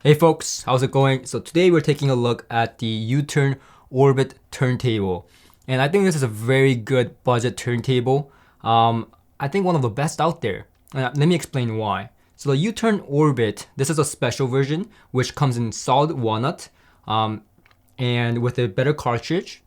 Hey folks, how's it going? So today we're taking a look at the Uturn Orbit turntable. And I think this is a very good budget turntable. I think one of the best out there. Let me explain why. So the Uturn Orbit, this is a special version which comes in solid walnut and with a better cartridge.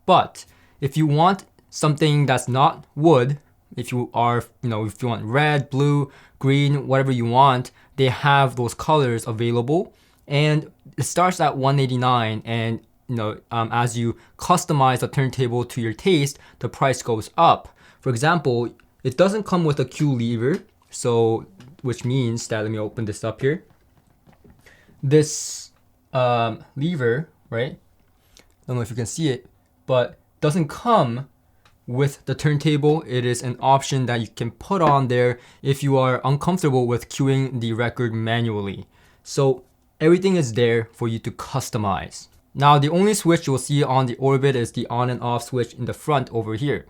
But if you want something that's not wood, if you want red, blue, green, whatever you want, they have those colors available, and it starts at $189. And as you customize the turntable to your taste, the price goes up. For example, it doesn't come with a Q lever, so which means that, let me open this up here. This lever, right? I don't know if you can see it, but doesn't come with the turntable. It is an option that you can put on there if you are uncomfortable with cueing the record manually. So everything is there for you to customize. Now the only switch you'll see on the Orbit is the on and off switch in the front over here.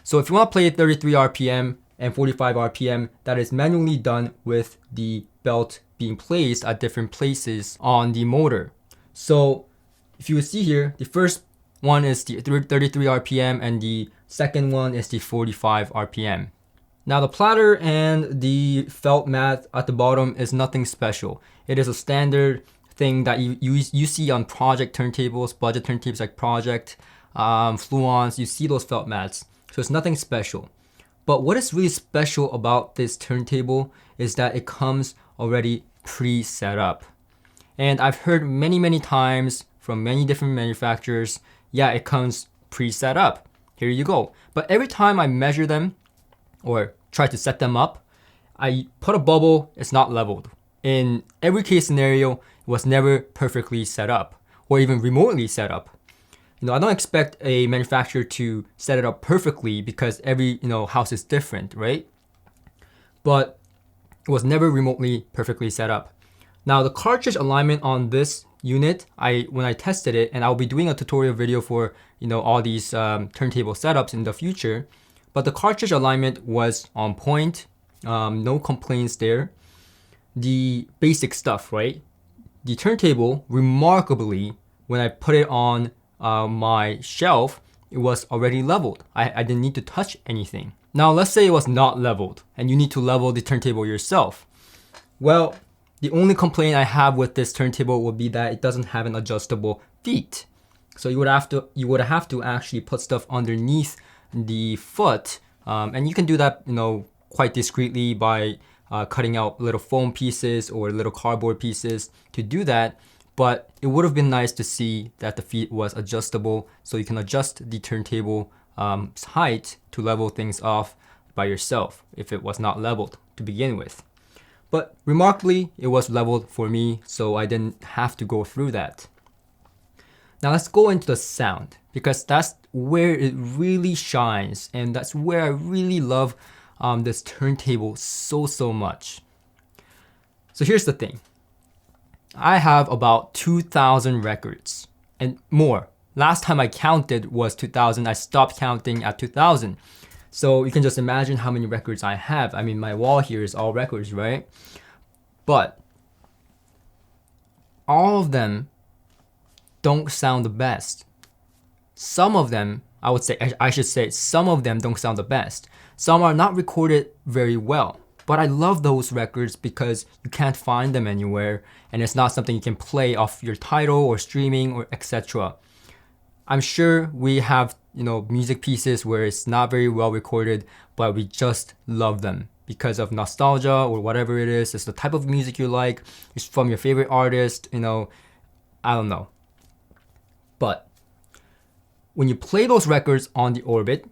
So if you want to play 33 RPM and 45 RPM, that is manually done with the belt being placed at different places on the motor. So if you see here, the first one is the 33 RPM and the second one is the 45 RPM. Now the platter and the felt mat at the bottom is nothing special. It is a standard thing that you see on project turntables, budget turntables like Project, Fluons. You see those felt mats. So it's nothing special. But what is really special about this turntable is that it comes already pre-set up. And I've heard many times from many different manufacturers, yeah, it comes pre-set up. Here you go. But every time I measure them or try to set them up, I put a bubble, it's not leveled. In every case scenario, it was never perfectly set up or even remotely set up. I don't expect a manufacturer to set it up perfectly because every house is different, right? But it was never remotely perfectly set up. Now the cartridge alignment on this unit, when I tested it, and I'll be doing a tutorial video for all these turntable setups in the future, but the cartridge alignment was on point. No complaints there. The basic stuff, right? The turntable, remarkably, when I put it on my shelf, it was already leveled. I didn't need to touch anything. Now let's say it was not leveled and you need to level the turntable yourself. Well, the only complaint I have with this turntable would be that it doesn't have an adjustable feet. So you would have to actually put stuff underneath the foot, and you can do that quite discreetly by cutting out little foam pieces or little cardboard pieces to do that. But it would have been nice to see that the feet was adjustable, so you can adjust the turntable height to level things off by yourself if it was not leveled to begin with. But remarkably, it was leveled for me, so I didn't have to go through that. Now let's go into the sound, because that's where it really shines, and that's where I really love this turntable so much. So here's the thing. I have about 2,000 records and more. Last time I counted was 2,000. I stopped counting at 2,000. So you can just imagine how many records I have. I mean, my wall here is all records, right? But all of them don't sound the best. Some of them, I should say, some of them don't sound the best. Some are not recorded very well. But I love those records because you can't find them anywhere, and it's not something you can play off your Tidal or streaming or etc. I'm sure we have music pieces where it's not very well recorded, but we just love them because of nostalgia or whatever it is. It's the type of music you like. It's from your favorite artist. I don't know. But when you play those records on the Orbit,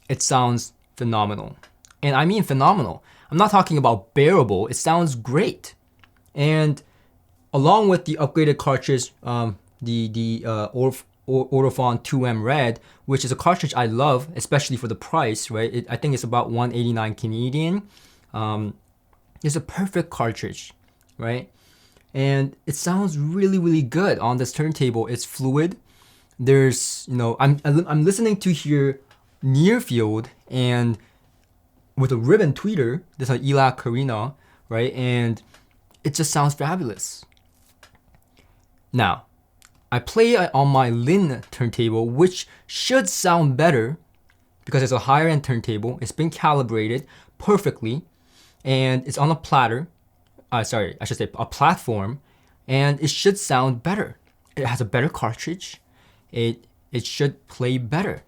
it sounds phenomenal. And I mean phenomenal. I'm not talking about bearable. It sounds great. And along with the upgraded cartridge, the Audio-Technica 2M Red, which is a cartridge I love, especially for the price, right? I think it's about $189 Canadian. It's a perfect cartridge, right? And it sounds really good on this turntable. It's fluid. There's, I'm listening to here near field and with a ribbon tweeter, this is an ELAC Carina, right? And it just sounds fabulous. Now, I play on my Lin turntable, which should sound better because it's a higher end turntable. It's been calibrated perfectly, and it's on a platter. I should say a platform, and it should sound better. It has a better cartridge. It should play better.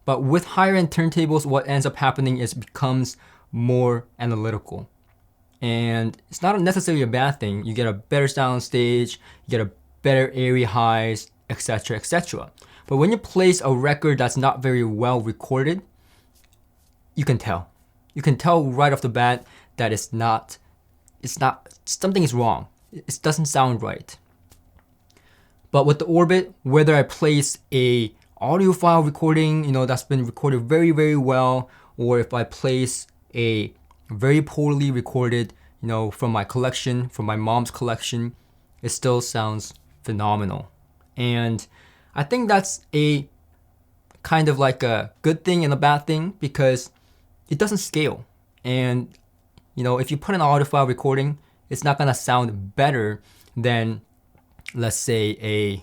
But with higher end turntables, what ends up happening is it becomes more analytical. And it's not necessarily a bad thing. You get a better sound stage, you get a better area highs, etc., etc. But when you place a record that's not very well recorded, you can tell. You can tell right off the bat that something is wrong. It doesn't sound right. But with the Orbit, whether I place a audio file recording, that's been recorded very, very well, or if I place a very poorly recorded, from my collection, from my mom's collection, it still sounds phenomenal. And I think that's a kind of like a good thing and a bad thing because it doesn't scale. And, if you put an audio file recording, it's not going to sound better than, let's say, a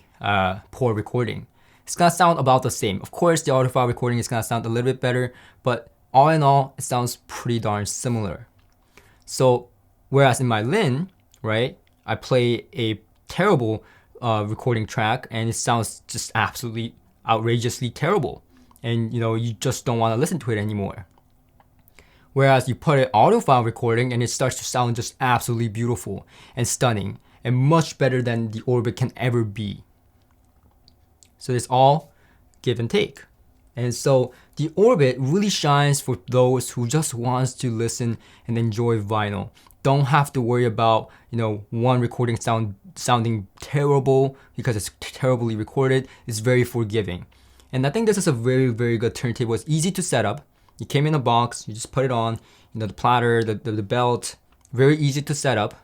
poor recording. It's going to sound about the same. Of course, the audio file recording is going to sound a little bit better, but all in all, it sounds pretty darn similar. So, whereas in my Lin, right, I play a terrible recording track and it sounds just absolutely outrageously terrible. And, you just don't want to listen to it anymore. Whereas you put an audio file recording and it starts to sound just absolutely beautiful and stunning and much better than the Orbit can ever be. So it's all give and take. And so the Orbit really shines for those who just wants to listen and enjoy vinyl. Don't have to worry about, one recording sounding terrible because it's terribly recorded. It's very forgiving. And I think this is a very, very good turntable. It's easy to set up. It came in a box. You just put it on, the platter, the belt. Very easy to set up.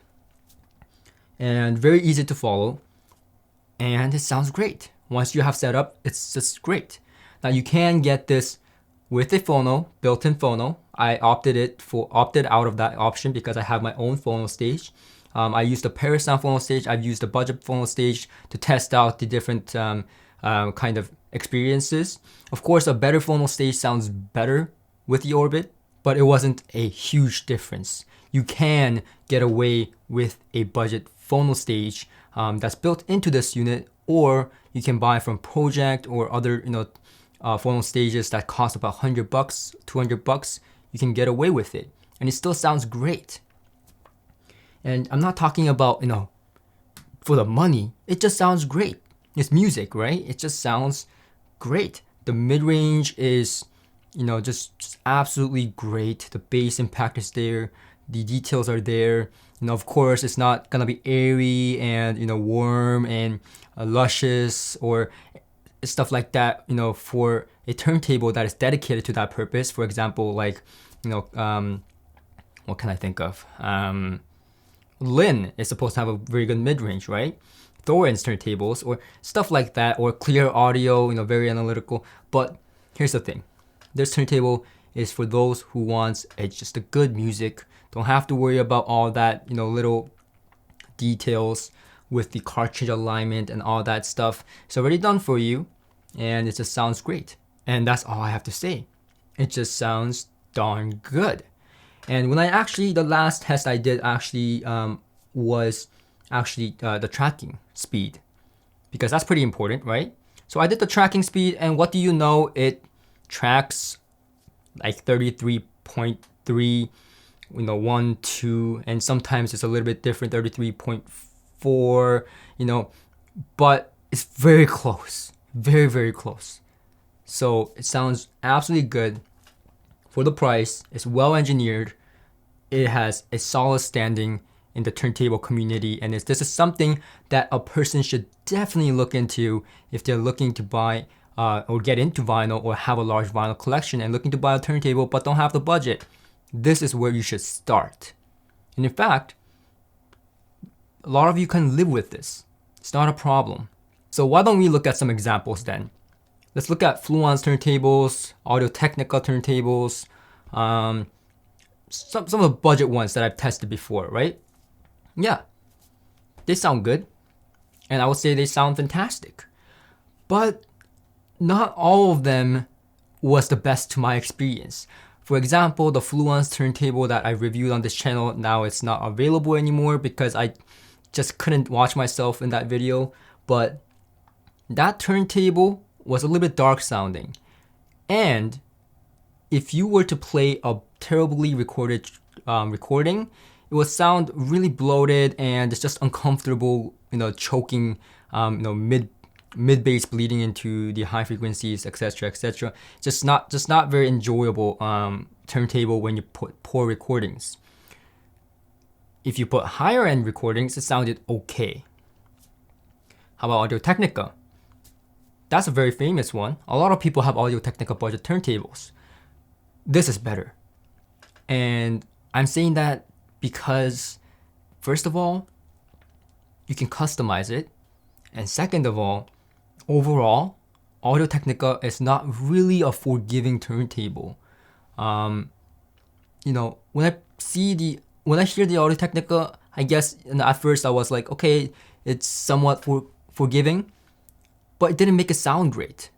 And very easy to follow. And it sounds great. Once you have set up, it's just great. Now you can get this with a phono, built-in phono. I opted out of that option because I have my own phono stage. I used the Parasound phono stage. I've used the budget phono stage to test out the different kind of experiences. Of course, a better phono stage sounds better with the Orbit, but it wasn't a huge difference. You can get away with a budget phono stage that's built into this unit, or you can buy from Project or other phono stages that cost about $100, $200. You can get away with it, and it still sounds great. And I'm not talking about for the money. It just sounds great. It's music, right? It just sounds great. The mid-range is just absolutely great. The bass impact is there. The details are there. Of course, it's not gonna be airy and warm and luscious or stuff like that. For a turntable that is dedicated to that purpose. For example, like what can I think of? Lin is supposed to have a very good mid-range, right? Thorin's turntables or stuff like that, or clear audio, very analytical. But here's the thing: this turntable is for those who wants just a good music. Don't have to worry about all that, little details with the cartridge alignment and all that stuff. It's already done for you, and it just sounds great. And that's all I have to say. It just sounds darn good. And when the last test I did was the tracking speed, because that's pretty important, right? So I did the tracking speed, and what do you know? It tracks like 33.3, 1, 2, and sometimes it's a little bit different, 33.4, but it's very close, very, very close. So it sounds absolutely good for the price. It's well engineered. It has a solid standing in the turntable community, and this is something that a person should definitely look into if they're looking to buy or get into vinyl or have a large vinyl collection and looking to buy a turntable but don't have the budget. This is where you should start. And in fact, a lot of you can live with this. It's not a problem. So why don't we look at some examples then? Let's look at Fluon's turntables, Audio-Technica turntables, some of the budget ones that I've tested before, right? yeah, they sound good. And I would say they sound fantastic. But not all of them was the best to my experience. For example, the Fluence turntable that I reviewed on this channel, now it's not available anymore because I just couldn't watch myself in that video. But that turntable was a little bit dark sounding. And if you were to play a terribly recorded recording, it would sound really bloated and it's just uncomfortable, choking, mid bass bleeding into the high frequencies, etc., etc. Just not very enjoyable turntable when you put poor recordings. If you put higher end recordings, it sounded okay. How about Audio-Technica? That's a very famous one. A lot of people have Audio-Technica budget turntables. This is better. And I'm saying that because, first of all, you can customize it. And second of all, overall, Audio-Technica is not really a forgiving turntable. When I hear the Audio-Technica, I guess at first I was like, okay, it's somewhat forgiving, but it didn't make it sound great.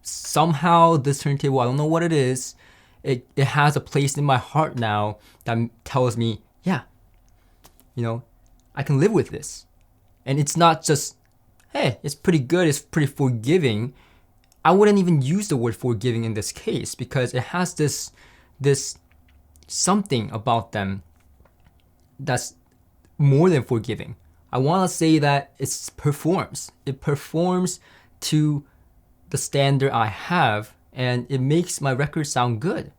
Somehow this turntable, I don't know what it is, it has a place in my heart now that tells me, yeah, I can live with this. And it's not just, hey, it's pretty good, it's pretty forgiving. I wouldn't even use the word forgiving in this case because it has this something about them that's more than forgiving. I want to say that it performs. It performs to the standard I have, and it makes my records sound good.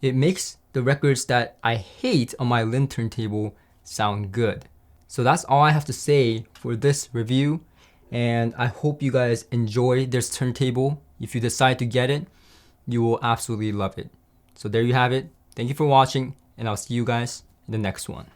It makes the records that I hate on my Lin turntable sound good. So that's all I have to say for this review, and I hope you guys enjoy this turntable. If you decide to get it, you will absolutely love it. So there you have it. Thank you for watching, and I'll see you guys in the next one.